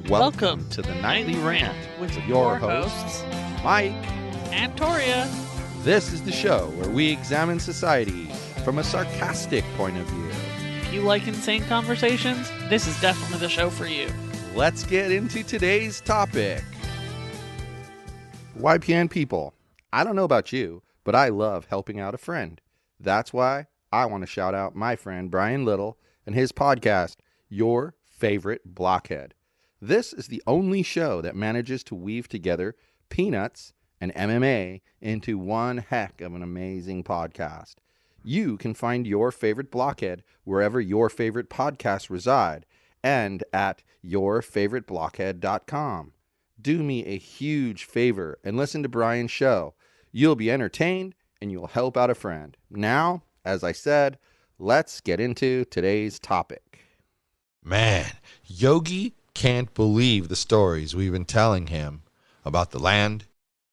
Welcome to the Nightly Rant with your hosts, Mike and Torya. This is the show where we examine society from a sarcastic point of view. If you like insane conversations, this is definitely the show for you. Let's get into today's topic. YPN people, I don't know about you, but I love helping out a friend. That's why I want to shout out my friend Brian Little and his podcast, Your Favorite Blockhead. This is the only show that manages to weave together peanuts and MMA into one heck of an amazing podcast. You can find Your Favorite Blockhead wherever your favorite podcasts reside and at yourfavoriteblockhead.com. Do me a huge favor and listen to Brian's show. You'll be entertained and you'll help out a friend. Now, as I said, let's get into today's topic. Man, Yogi can't believe the stories we've been telling him about the land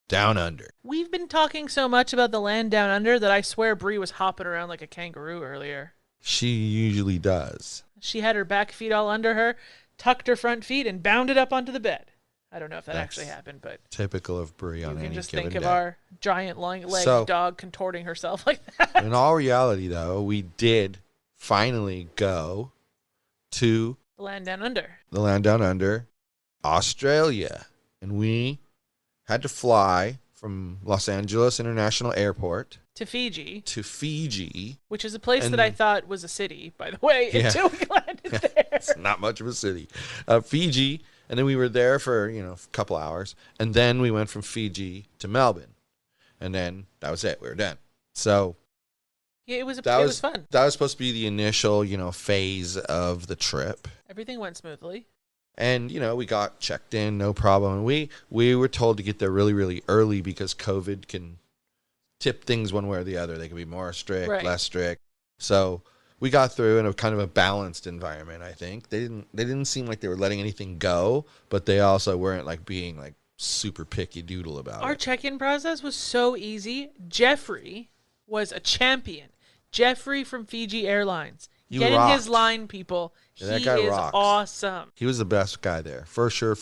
down under. We've been talking so much about the land down under that I swear Bree was hopping around like a kangaroo earlier. She usually does. She had her back feet all under her, tucked her front feet, and bounded up onto the bed. I don't know if that actually happened, but typical of Bree on any given day. You can just think of our giant long-legged dog contorting herself like that. In all reality, though, we did finally go to the land down under. The land down under, Australia. And we had to fly from Los Angeles International Airport to Fiji. Which is a place that I thought was a city, by the way, until we landed there. It's not much of a city. Fiji. And then we were there for, a couple hours. And then we went from Fiji to Melbourne. And then that was it. We were done. So yeah, it was fun. That was supposed to be the initial, phase of the trip. Everything went smoothly. And, we got checked in, no problem. And we were told to get there really, really early because COVID can tip things one way or the other. They can be more strict, less strict. So we got through in a kind of a balanced environment, I think. They didn't seem like they were letting anything go, but they also weren't being super picky doodle about it. Our check-in process was so easy. Jeffrey was a champion. Jeffrey from Fiji Airlines. Get in his line, people. Yeah, he is awesome. He was the best guy there, for sure.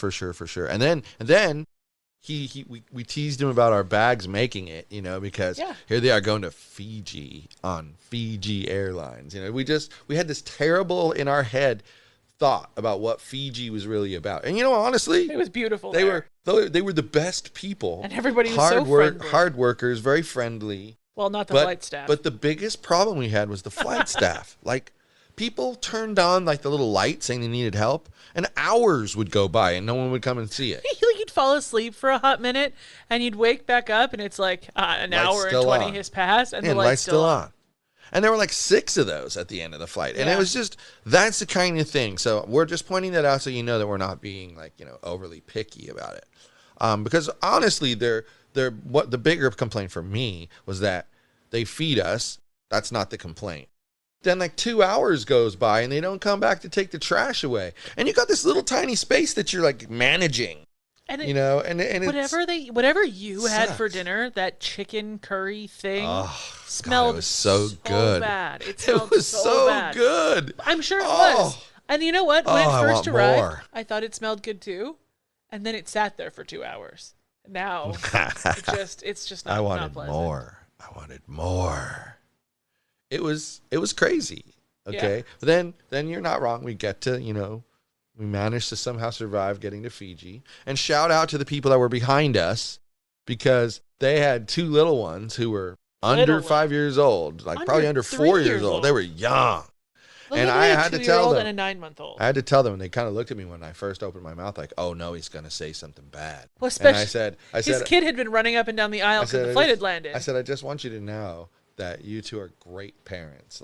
And then we teased him about our bags making it, because here they are going to Fiji on Fiji Airlines. We had this terrible in our head thought about what Fiji was really about. And honestly, it was beautiful. They were the best people. And everybody was so friendly. Hard workers, very friendly. Well, not the flight staff. But the biggest problem we had was the flight staff. People turned on the little light saying they needed help, and hours would go by and no one would come and see it. You'd fall asleep for a hot minute, and you'd wake back up, and it's an hour and 20 has passed, and the light's still on. And there were 6 of those at the end of the flight. And it was just, that's the kind of thing. So we're just pointing that out so you know that we're not being overly picky about it. Because honestly, what the bigger complaint for me was that they feed us. That's not the complaint. Then 2 hours goes by and they don't come back to take the trash away. And you got this little tiny space that you're managing. And whatever you had for dinner, that chicken curry thing smelled it was so good. Bad. It was so bad. good. I'm sure it was. And you know what? When it first arrived, more. I thought it smelled good too. And then it sat there for 2 hours. Now it's just not, I wanted not pleasant. I wanted more. It was crazy. Okay. Yeah. But then you're not wrong. We get to, we managed to somehow survive getting to Fiji. And shout out to the people that were behind us because they had 2 little ones who were under 5 years old, probably under 4 years old. They were young. And I had to tell them. And a 9-month-old. I had to tell them, and they kind of looked at me when I first opened my mouth oh no, he's going to say something bad. Well, especially, and I said, his kid had been running up and down the aisle because the flight had landed. I said, I just want you to know that you 2 are great parents.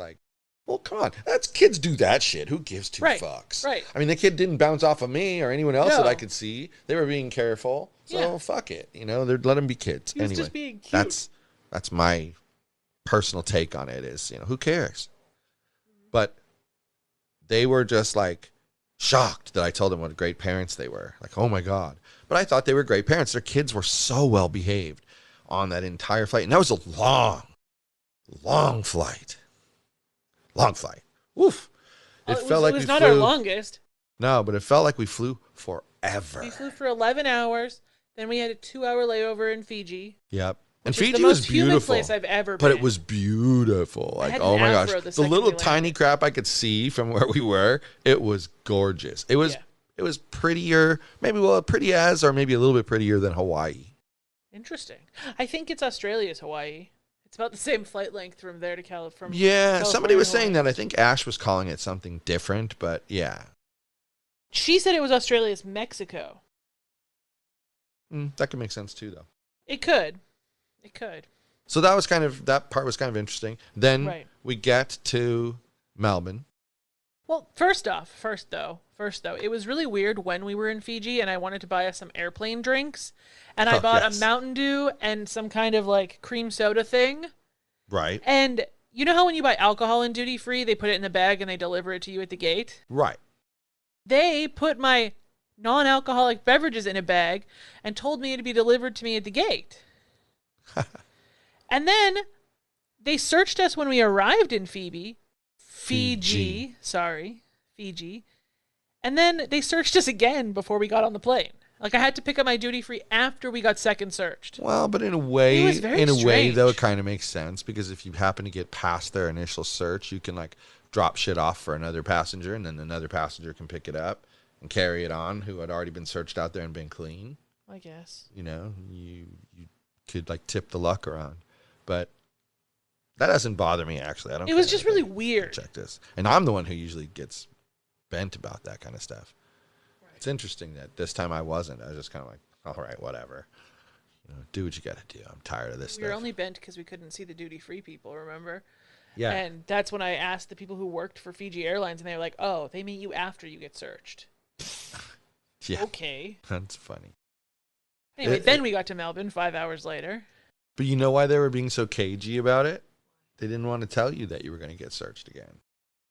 Well, come on. Kids do that shit. Who gives 2 fucks? Right. I mean, the kid didn't bounce off of me or anyone else that I could see. They were being careful. So fuck it. They'd let them be kids. He was anyway, just being cute. That's my personal take on it is, who cares? But they were just shocked that I told them what great parents they were. Oh my God. But I thought they were great parents. Their kids were so well behaved on that entire flight. And that was a long flight. Oof. It was not our longest. No, but it felt like we flew forever. Ever. We flew for 11 hours. Then we had a 2-hour layover in Fiji. Yep. And Which is Fiji the most was humid beautiful. place I've ever But been. it was beautiful. I Like, had an oh my gosh. afro the The second little we tiny landed. crap I could see from where we were, it was gorgeous. It was prettier, maybe pretty as, or maybe a little bit prettier than Hawaii. Interesting. I think it's Australia's Hawaii. It's about the same flight length from there to California. Yeah, somebody was saying that. I think Ash was calling it something different, but yeah. She said it was Australia's Mexico. That could make sense too, though. It could. It could. So that part was kind of interesting. Then we get to Melbourne. Well, first though, it was really weird when we were in Fiji and I wanted to buy us some airplane drinks. And I bought a Mountain Dew and some kind of like cream soda thing. Right. And you know how when you buy alcohol in duty free, they put it in a bag and they deliver it to you at the gate? Right. They put my non-alcoholic beverages in a bag and told me to be delivered to me at the gate. And then they searched us when we arrived in Fiji. And then they searched us again before we got on the plane. Like I had to pick up my duty free after we got second searched. Well, but in a way strange. though, it kind of makes sense because if you happen to get past their initial search, you can like drop shit off for another passenger, and then another passenger can pick it up and carry it on who had already been searched out there and been clean. I guess. You know, you could like tip the luck around, but that doesn't bother me actually. I don't. It was just really weird. Check this, and I'm the one who usually gets bent about that kind of stuff. Right. It's interesting that this time I wasn't. I was just kind of like, all right, whatever. You know, do what you got to do. I'm tired of this stuff. We were only bent because we couldn't see the duty-free people, remember? Yeah. And that's when I asked the people who worked for Fiji Airlines, and they were like, oh, they meet you after you get searched. Yeah. Okay. That's funny. Anyway, then we got to Melbourne 5 hours later. But you know why they were being so cagey about it? They didn't want to tell you that you were going to get searched again.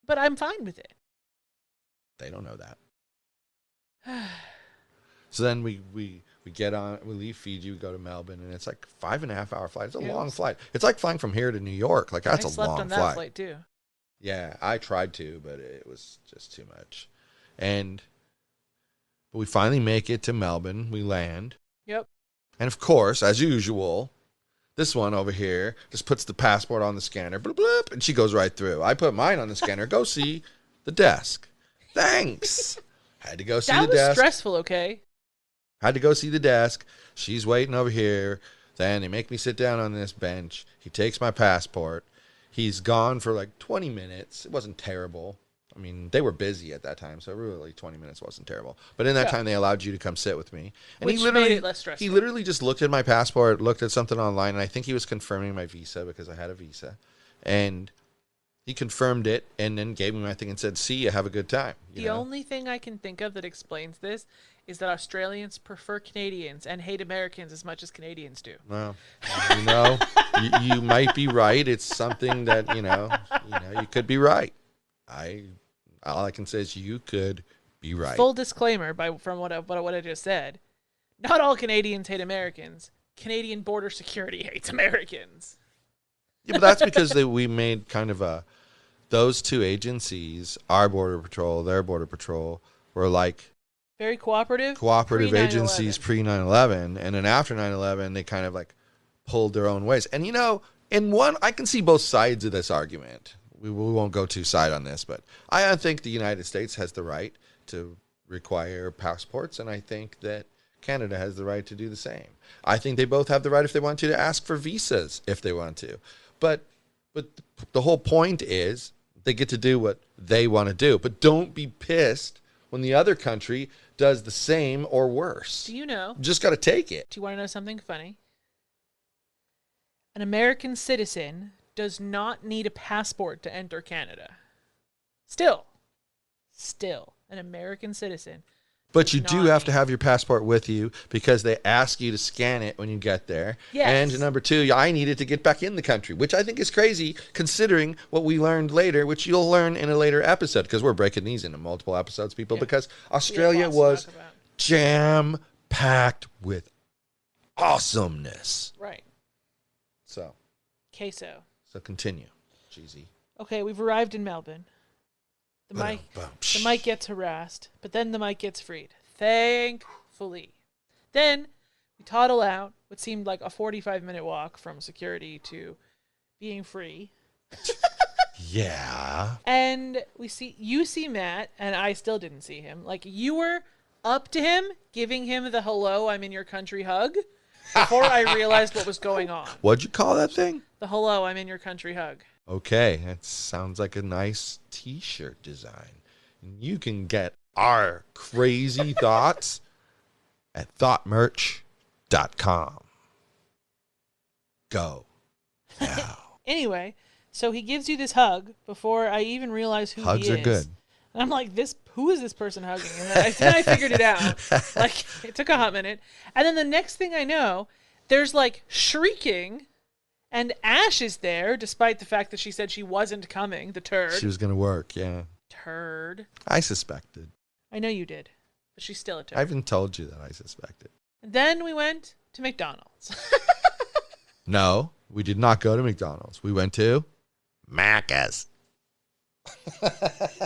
But I'm fine with it. They don't know that. So then we get on, we leave Fiji, we go to Melbourne, and it's like 5.5 hour flight. It's a long flight. It's like flying from here to New York. Like that's a long flight. I slept on that flight too. Yeah, I tried to, but it was just too much. And we finally make it to Melbourne. We land. Yep. And of course, as usual, this one over here just puts the passport on the scanner, bloop, bloop, and she goes right through. I put mine on the scanner. Go see the desk. Thanks. Had to go see the desk. That was stressful, okay? Had to go see the desk. She's waiting over here. Then they make me sit down on this bench. He takes my passport. He's gone for like 20 minutes. It wasn't terrible. I mean, they were busy at that time, so really 20 minutes wasn't terrible. But in that time, they allowed you to come sit with me. And Which made it less stressful. He literally just looked at my passport, looked at something online, and I think he was confirming my visa because I had a visa. And he confirmed it and then gave me my thing and said, see you, have a good time. The only thing I can think of that explains this is that Australians prefer Canadians and hate Americans as much as Canadians do. Well, you might be right. It's something that, you could be right. All I can say is you could be right. Full disclaimer from what I just said. Not all Canadians hate Americans. Canadian border security hates Americans. Yeah, but that's because we made kind of those two agencies, our border patrol, their border patrol, were like very cooperative agencies pre 9/11, and then after 9/11 they kind of like pulled their own ways. And in one, I can see both sides of this argument. We won't go too side on this, but I think the United States has the right to require passports, and I think that Canada has the right to do the same. I think they both have the right, if they want to ask for visas if they want to. But the whole point is they get to do what they want to do. But don't be pissed when the other country does the same or worse. Do you know? You just got to take it. Do you want to know something funny? An American citizen does not need a passport to enter Canada. Still, an American citizen. But you do have to have your passport with you because they ask you to scan it when you get there. Yes. And number two, I needed to get back in the country, which I think is crazy considering what we learned later, which you'll learn in a later episode because we're breaking these into multiple episodes, people, because Australia was jam-packed with awesomeness. Right. So continue, Jeezy. Okay, we've arrived in Melbourne. The mic gets harassed, but then the mic gets freed. Thankfully. Then we toddle out what seemed like a 45-minute walk from security to being free. Yeah. And you see Matt, and I still didn't see him. Like, you were up to him, giving him the hello, I'm in your country hug, before I realized what was going on. What'd you call that thing? The hello, I'm in your country hug. Okay, that sounds like a nice t-shirt design. You can get our crazy thoughts at thoughtmerch.com. Go now. Anyway, so he gives you this hug before I even realize who Hugs he is. are good. And I'm like, who is this person hugging? And then I figured it out. Like, it took a hot minute. And then the next thing I know, there's like shrieking, and Ash is there, despite the fact that she said she wasn't coming, the turd. She was going to work, yeah. Turd. I suspected. I know you did, but she's still a turd. I even told you that I suspected. And then we went to McDonald's. No, we did not go to McDonald's. We went to Macca's.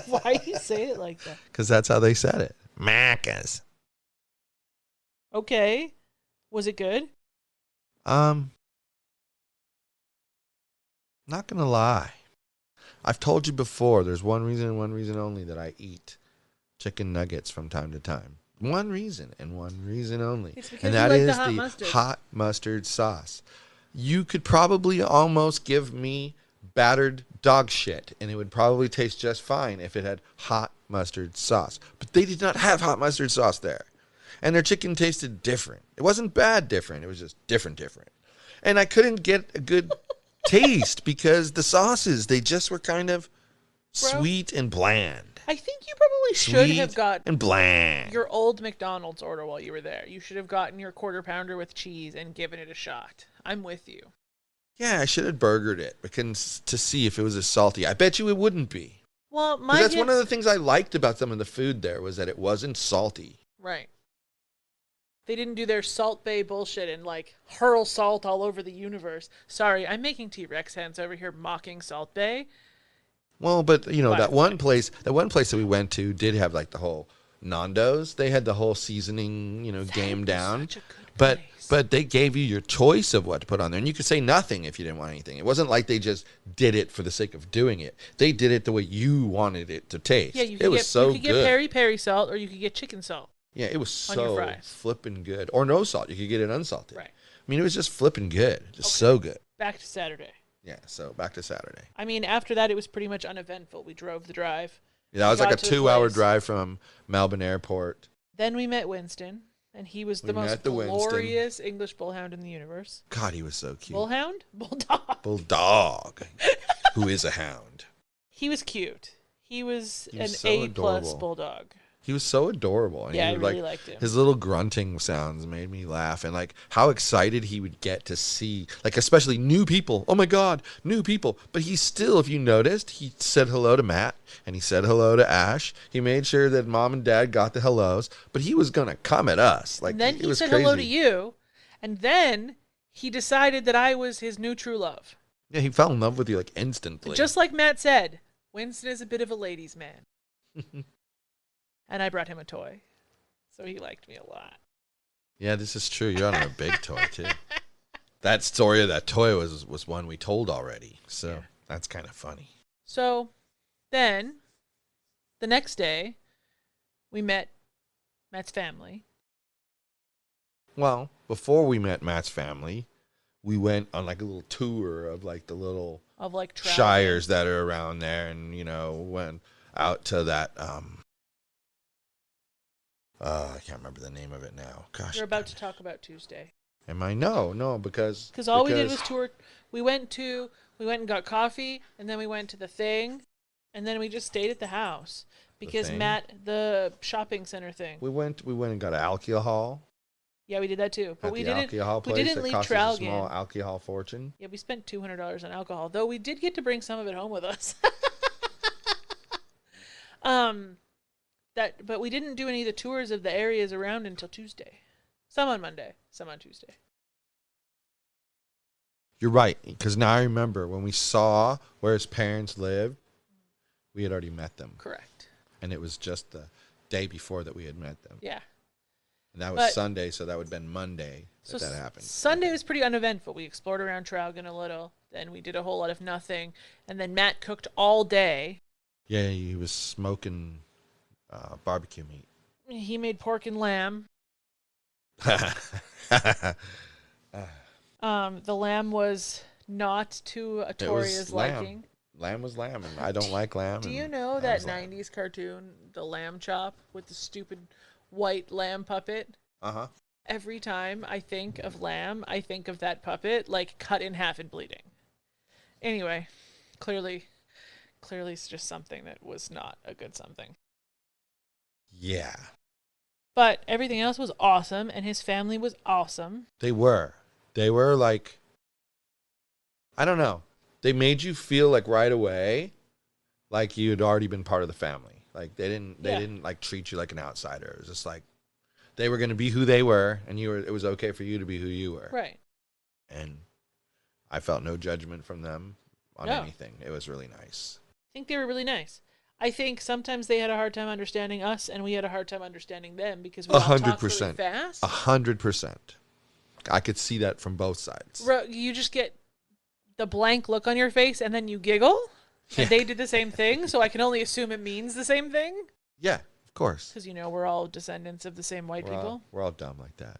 Why do you say it like that? Because that's how they said it. Macca's. Okay. Was it good? Not going to lie. I've told you before, there's one reason and one reason only that I eat chicken nuggets from time to time. One reason and one reason only. It's because And you that like is the hot the mustard. hot mustard sauce. You could probably almost give me battered dog shit, and it would probably taste just fine if it had hot mustard sauce. But they did not have hot mustard sauce there. And their chicken tasted different. It wasn't bad different. It was just different. And I couldn't get a good taste because the sauces, they just were kind of sweet and bland. I think you probably should Sweet have got and bland. your old McDonald's order while you were there. You should have gotten your quarter pounder with cheese and given it a shot. I'm with you. Yeah, I should have burgered it because to see if it was as salty. I bet you it wouldn't be. Well, 'Cause that's one of the things I liked about some of the food there was that it wasn't salty. Right. They didn't do their Salt Bay bullshit and like hurl salt all over the universe. Sorry, I'm making T-Rex hands over here mocking Salt Bay. Well, but you know, But- that one place that we went to did have like the whole Nando's. They had the whole seasoning, game was down. such a good But place. but they gave you your choice of what to put on there, and you could say nothing if you didn't want anything. It wasn't like they just did it for the sake of doing it. They did it the way you wanted it to taste. Yeah, you could it was get so you could get good. peri-peri salt or you could get chicken salt. Yeah, it was on your so fries. flipping good. Or no salt. You could get it unsalted. Right. I mean, it was just flipping good. Just so good. Back to Saturday. Yeah, so back to Saturday. I mean, after that, it was pretty much uneventful. We drove the drive. Yeah, that was like got a to the 2-hour place. drive from Melbourne Airport. Then we met Winston, and he was the We most met the Winston. glorious English bullhound in the universe. God, he was so cute. Bullhound? Bulldog. Bulldog, who is a hound. He was cute. He was He was an so A-plus adorable. bulldog. He was so adorable. And Yeah, he I would, really liked him. His little grunting sounds made me laugh. And like how excited he would get to see, like especially new people. Oh my God, new people. But he still, if you noticed, he said hello to Matt and he said hello to Ash. He made sure that mom and dad got the hellos, but he was going to come at us. Like And then it he was said crazy. hello to you, and then he decided that I was his new true love. Yeah, he fell in love with you like instantly. Just like Matt said, Winston is a bit of a ladies' man. And I brought him a toy, so he liked me a lot. Yeah, this is true. You're on a big toy too. That story of that toy was one we told already. So Yeah. that's kind of funny. So then, the next day, we met Matt's family. Well, before we met Matt's family, we went on like a little tour of like the little Of like traveling. shires that are around there, and went out to that. I can't remember the name of it now. Gosh, We're about to talk about Tuesday. Am I? No, because Because we did was tour. We went and got coffee, and then we went to the thing, and then we just stayed at the house because thing? Matt, the shopping center thing. we went and got alcohol. Yeah, we did that too. But At we the didn't. alcohol We place didn't that leave cost us a Tralgan. small alcohol fortune. Yeah, we spent $200 on alcohol, though we did get to bring some of it home with us. But we didn't do any of the tours of the areas around until Tuesday. Some on Monday, some on Tuesday. You're right, because now I remember when we saw where his parents lived, we had already met them. Correct. And it was just the day before that we had met them. Yeah. And that was But- Sunday, so that would have been Monday that happened. Sunday was pretty uneventful. We explored around Traugen a little, then we did a whole lot of nothing, and then Matt cooked all day. Yeah, he was smoking barbecue meat. He made pork and lamb. The lamb was not to Torya's liking. Lamb was lamb, and I don't like lamb. Do you know that 90s cartoon, The Lamb Chop, with the stupid white lamb puppet? Uh-huh. Every time I think of lamb, I think of that puppet, like, cut in half and bleeding. Anyway, clearly it's just something that was not a good something. Yeah. But everything else was awesome, and his family was awesome. They were like, I don't know. They made you feel like right away, like you had already been part of the family. Like they didn't like treat you like an outsider. It was just like they were going to be who they were, and it was okay for you to be who you were. Right. And I felt no judgment from them on anything. It was really nice. I think they were really nice. I think sometimes they had a hard time understanding us, and we had a hard time understanding them because we all talk really fast. 100%. I could see that from both sides. You just get the blank look on your face, and then you giggle. And they did the same thing, so I can only assume it means the same thing. Yeah, of course. Because, we're all descendants of the same white people. We're all dumb like that.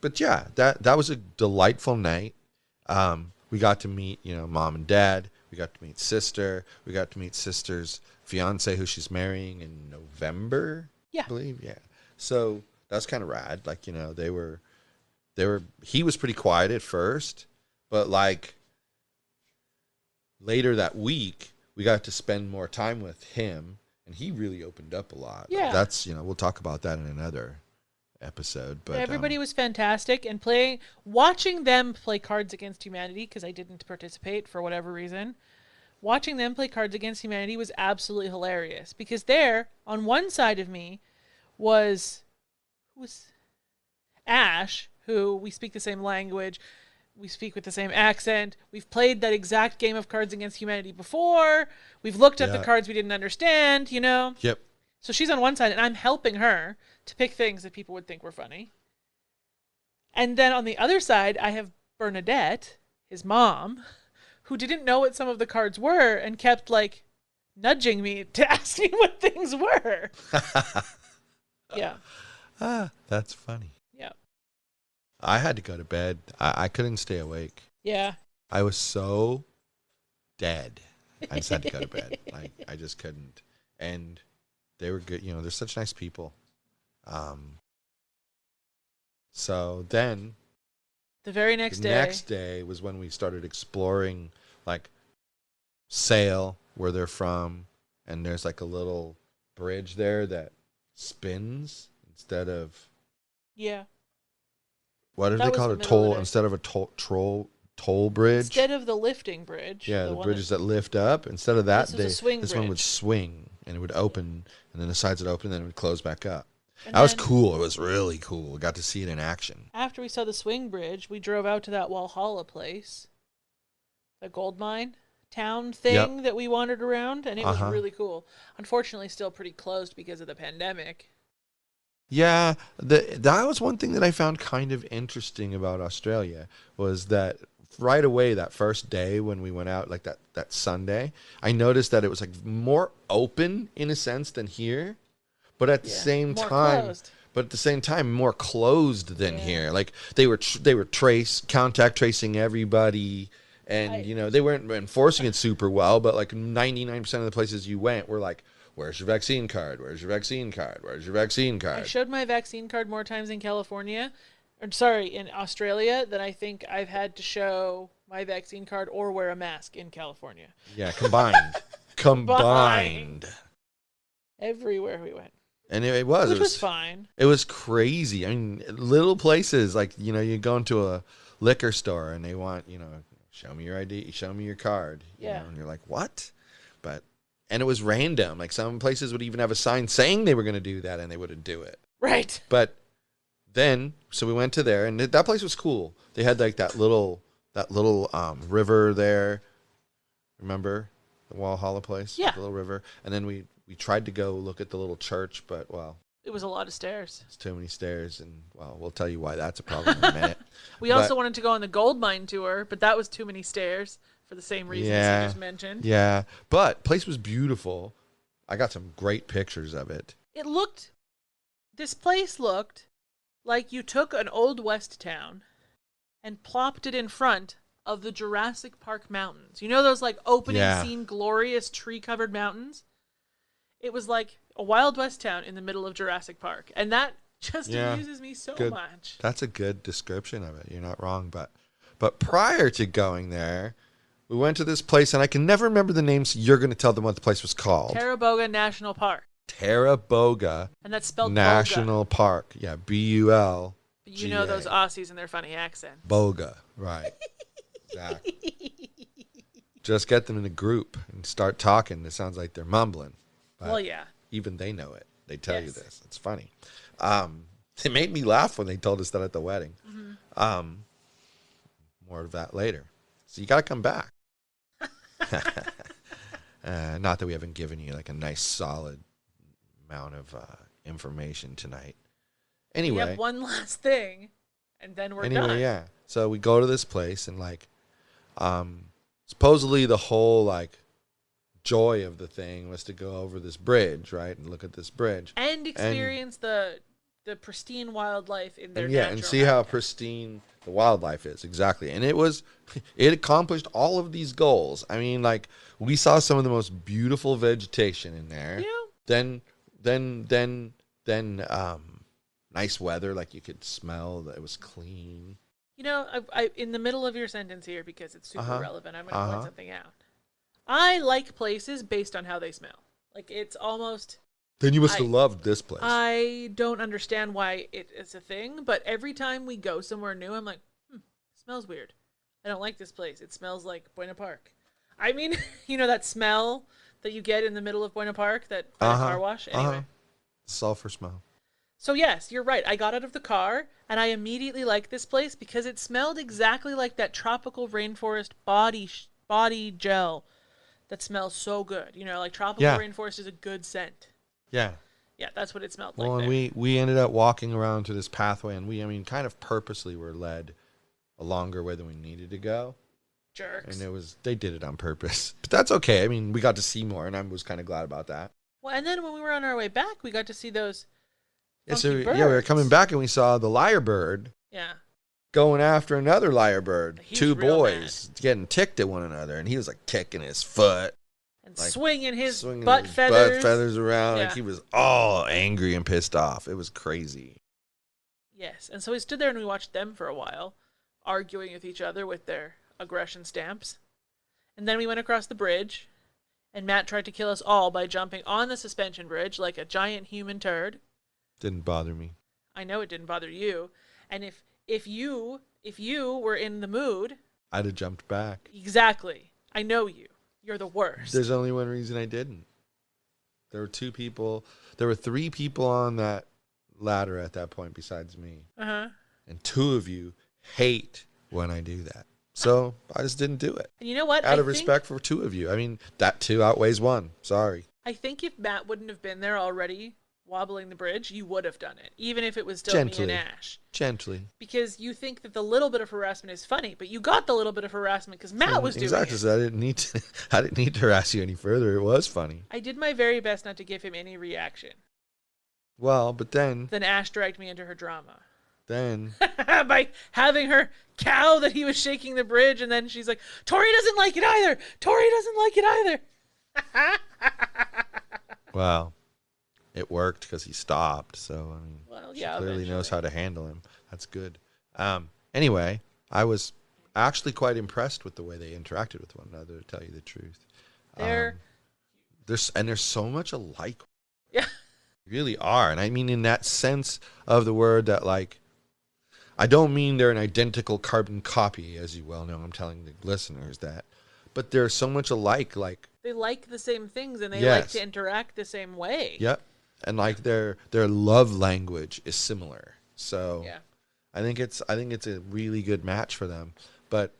but yeah, that was a delightful night. We got to meet, mom and dad. We got to meet sister. We got to meet sister's fiance, who she's marrying in November. Yeah. I believe. Yeah. So that's kind of rad. Like, he was pretty quiet at first, but like later that week, we got to spend more time with him, and he really opened up a lot. Yeah. That's, we'll talk about that in another episode. But everybody was fantastic, and watching them play Cards Against Humanity, because I didn't participate for whatever reason. Watching them play Cards Against Humanity was absolutely hilarious, because there, on one side of me, was Ash, who we speak the same language, we speak with the same accent, we've played that exact game of Cards Against Humanity before, we've looked at the cards we didn't understand, Yep. So she's on one side, and I'm helping her to pick things that people would think were funny. And then on the other side, I have Bernadette, his mom, who didn't know what some of the cards were and kept, like, nudging me to ask me what things were. Yeah. That's funny. Yeah. I had to go to bed. I couldn't stay awake. Yeah. I was so dead. I just had to go to bed. Like, I just couldn't. And they were good. They're such nice people. So then the very next day was when we started exploring, like, Sail, where they're from, and there's like a little bridge there that spins instead of what do they call it? A toll instead of a toll bridge. Instead of the lifting bridge. Yeah, the bridges that lift up. Instead of that, this one would bridge. swing, and it would open, and then the sides would open, and then it would close back up. That was cool. It was really cool. We got to see it in action. After we saw the swing bridge, we drove out to that Walhalla place, the gold mine town thing that we wandered around, and it was really cool. Unfortunately, still pretty closed because of the pandemic. Yeah, that was one thing that I found kind of interesting about Australia, was that right away, that first day when we went out, like that Sunday, I noticed that it was like more open in a sense than here, but at the same time, more closed than here. Like they were contact tracing everybody, and they weren't enforcing it super well, but like 99% of the places you went were like, where's your vaccine card? Where's your vaccine card? Where's your vaccine card? I showed my vaccine card more times in in Australia than I think I've had to show my vaccine card or wear a mask in California. Yeah, combined. Everywhere we went. And it was fine. It was crazy. I mean, little places like, you go into a liquor store and they want, show me your ID, show me your card. And you're like, what? And it was random. Like some places would even have a sign saying they were going to do that and they wouldn't do it. Right. But then, so we went to there, and that place was cool. They had like that little river there. Remember the Walhalla place? Yeah. The little river. And then we We tried to go look at the little church, but, well, It was a lot of stairs. it's too many stairs, and, well, we'll tell you why that's a problem in a minute. We also wanted to go on the gold mine tour, but that was too many stairs for the same reasons you just mentioned. Yeah, but place was beautiful. I got some great pictures of it. This place looked like you took an old west town and plopped it in front of the Jurassic Park mountains. You know those like opening scene glorious tree-covered mountains? It was like a Wild West town in the middle of Jurassic Park. And that just amuses me so much. That's a good description of it. You're not wrong. But prior to going there, we went to this place, and I can never remember the name, so you're going to tell them what the place was called. Caraboga National Park. Caraboga. And that's spelled National Boga. Park. Yeah, B-U-L. You know those Aussies and their funny accents. Boga. Right. Exactly. Just get them in a group and start talking. It sounds like they're mumbling. But well, yeah. Even they know it. They tell you this. It's funny. It made me laugh when they told us that at the wedding. Mm-hmm. More of that later. So you got to come back. Not that we haven't given you like a nice solid amount of information tonight. Anyway. We have one last thing, and then we're done. Yeah. So we go to this place, and like, supposedly the whole like joy of the thing was to go over this bridge, right, and look at this bridge and experience the pristine wildlife in their natural and see how pristine the wildlife is. Exactly. And it accomplished all of these goals. I mean, like, we saw some of the most beautiful vegetation in there. Yeah. Then nice weather, like you could smell that it was clean. You know, I in the middle of your sentence here, because it's super relevant, I'm going to point something out. I like places based on how they smell. Like, it's almost... Then you must have loved this place. I don't understand why it is a thing, but every time we go somewhere new, I'm like, it smells weird. I don't like this place. It smells like Buena Park. I mean, you know that smell that you get in the middle of Buena Park, that car wash? Anyway. Sulfur smell. So yes, you're right. I got out of the car, and I immediately liked this place because it smelled exactly like that tropical rainforest body gel that smells so good. You know, like tropical rainforest is a good scent. Yeah. Yeah, that's what it smelled like. Well, and we ended up walking around to this pathway, and kind of purposely were led a longer way than we needed to go. Jerks. And they did it on purpose. But that's okay. I mean, we got to see more, and I was kind of glad about that. Well, and then when we were on our way back, we got to see those birds. We were coming back, and we saw the lyrebird. Yeah. Going after another lyrebird. Two boys getting ticked at one another, and he was like kicking his foot. And like, swinging his butt feathers around. Like he was all angry and pissed off. It was crazy. Yes. And so we stood there and we watched them for a while, arguing with each other with their aggression stamps. And then we went across the bridge, and Matt tried to kill us all by jumping on the suspension bridge like a giant human turd. Didn't bother me. I know it didn't bother you. And if you were in the mood, I'd have jumped back. Exactly. I know you. You're the worst. There's only one reason I didn't. There were three people on that ladder at that point besides me. Uh-huh. And two of you hate when I do that. So I just didn't do it. And you know what? Out of respect for two of you. I mean, that two outweighs one. Sorry. I think if Matt wouldn't have been there already wobbling the bridge, you would have done it. Even if it was still me and Ash. Gently. Because you think that the little bit of harassment is funny, but you got the little bit of harassment because Matt was doing it. Exactly. So I didn't need to harass you any further. It was funny. I did my very best not to give him any reaction. Well, but then Ash dragged me into her drama. Then by having her cow that he was shaking the bridge, and then she's like, Tori doesn't like it either. Tori doesn't like it either. Well, it worked because he stopped. So I mean, she clearly knows how to handle him. That's good. Anyway, I was actually quite impressed with the way they interacted with one another, to tell you the truth. There's so much alike. Yeah. They really are. And I mean in that sense of the word that, like, I don't mean they're an identical carbon copy, as you well know. I'm telling the listeners that. But they're so much alike. Like, they like the same things, and they like to interact the same way. Yep. And like their love language is similar. So yeah. I think it's a really good match for them. But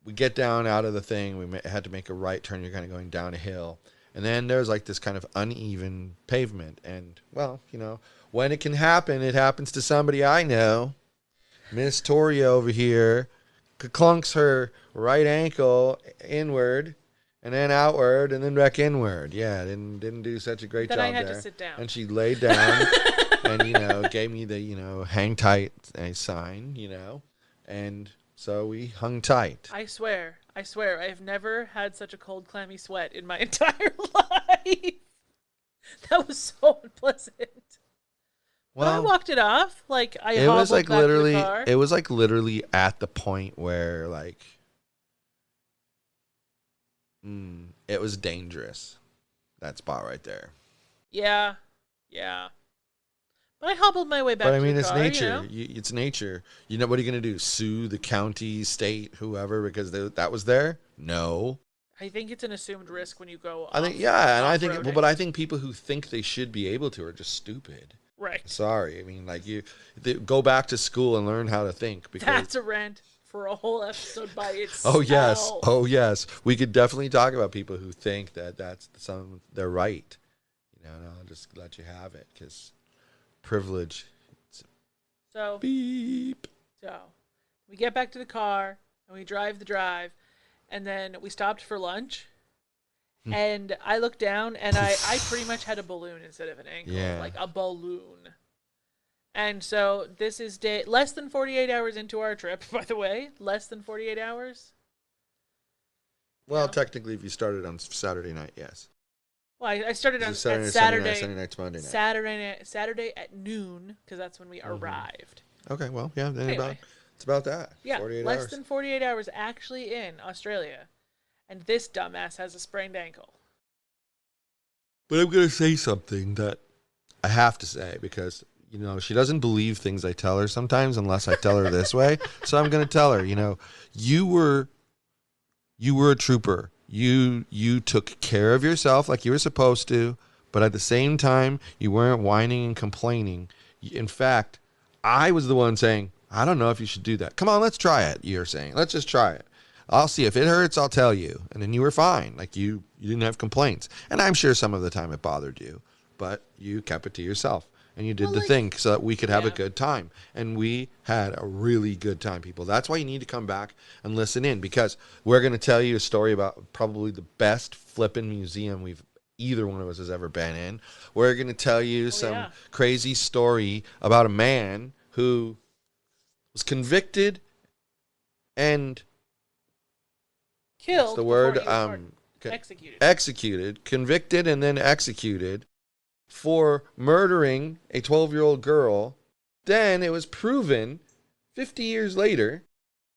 we get down out of the thing. We had to make a right turn. You're kind of going down a hill. And then there's like this kind of uneven pavement. And, well, you know, when it can happen, it happens to somebody I know. Miss Torya over here clunks her right ankle inward and then outward and then back inward. Yeah, didn't do such a great Then job I had there. to sit down. And she laid down and, you know, gave me the, you know, hang tight sign, you know. And so we hung tight. I swear, I have never had such a cold, clammy sweat in my entire life. That was so unpleasant. But I walked it off. Like I it was hobbled like back literally to the car. it was like literally at the point where like it was dangerous. That spot right there. Yeah. But I hobbled my way back. But I to mean, the it's car, nature. You know? It's nature. You know what are you gonna do? Sue the county, state, whoever because that was there? No. I think it's an assumed risk when you go. I think and I think, but I think people who think they should be able to are just stupid. Right. Sorry, I mean, like go back to school and learn how to think. Because That's a rant for a whole episode by itself. Oh yes, we could definitely talk about people who think that they're right. You know, and I'll just let you have it because privilege. So Beep. So we get back to the car and we drive the drive, and then we stopped for lunch. And I looked down, and I pretty much had a balloon instead of an ankle. Yeah. Like a balloon. And so this is less than 48 hours into our trip, by the way. Less than 48 hours. Well, technically, if you started on Saturday night, yes. Well, I started on Saturday, Sunday night's Monday night. Saturday at noon, because that's when we arrived. Okay, well, yeah, then Anyway. it's about that. Yeah, 48 less hours. than 48 hours actually in Australia. And this dumbass has a sprained ankle. But I'm going to say something that I have to say because, you know, she doesn't believe things I tell her sometimes unless I tell her this way. So I'm going to tell her, you know, you were a trooper. You took care of yourself like you were supposed to, but at the same time, you weren't whining and complaining. In fact, I was the one saying, I don't know if you should do that. Come on, let's try it. You're saying, let's just try it. I'll see if it hurts. I'll tell you. And then you were fine. Like you didn't have complaints. And I'm sure some of the time it bothered you, but you kept it to yourself and you did the thing so that we could have a good time. And we had a really good time, people. That's why you need to come back and listen in because we're going to tell you a story about probably the best flipping museum either one of us has ever been in. We're going to tell you some crazy story about a man who was convicted and Killed. the word executed. Convicted and then executed for murdering a 12-year-old girl. Then it was proven 50 years later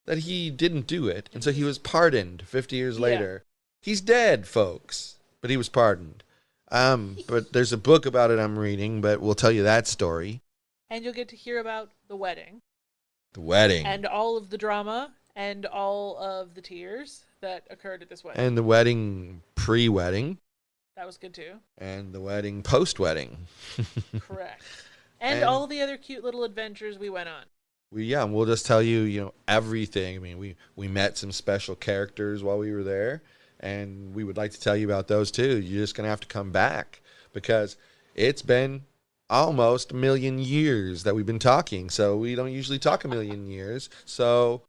that he didn't do it, and so he was pardoned 50 years later. He's dead, folks, but he was pardoned. But there's a book about it I'm reading, but we'll tell you that story. And you'll get to hear about the wedding. The wedding. And all of the drama and all of the tears that occurred at this wedding. And the wedding pre-wedding. That was good too. And the wedding post-wedding. Correct. And all the other cute little adventures we went on. And we'll just tell you, you know, everything. I mean, we met some special characters while we were there, and we would like to tell you about those too. You're just going to have to come back because it's been almost a million years that we've been talking. So we don't usually talk a million years. So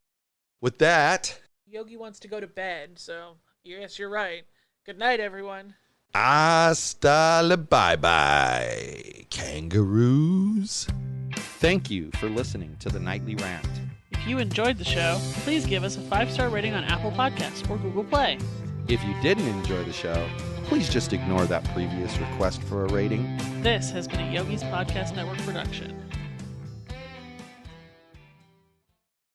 with that, Yogi wants to go to bed, so yes, you're right. Good night, everyone. Hasta la bye-bye, kangaroos. Thank you for listening to the Nightly Rant. If you enjoyed the show, please give us a 5-star rating on Apple Podcasts or Google Play. If you didn't enjoy the show, please just ignore that previous request for a rating. This has been a Yogi's Podcast Network production.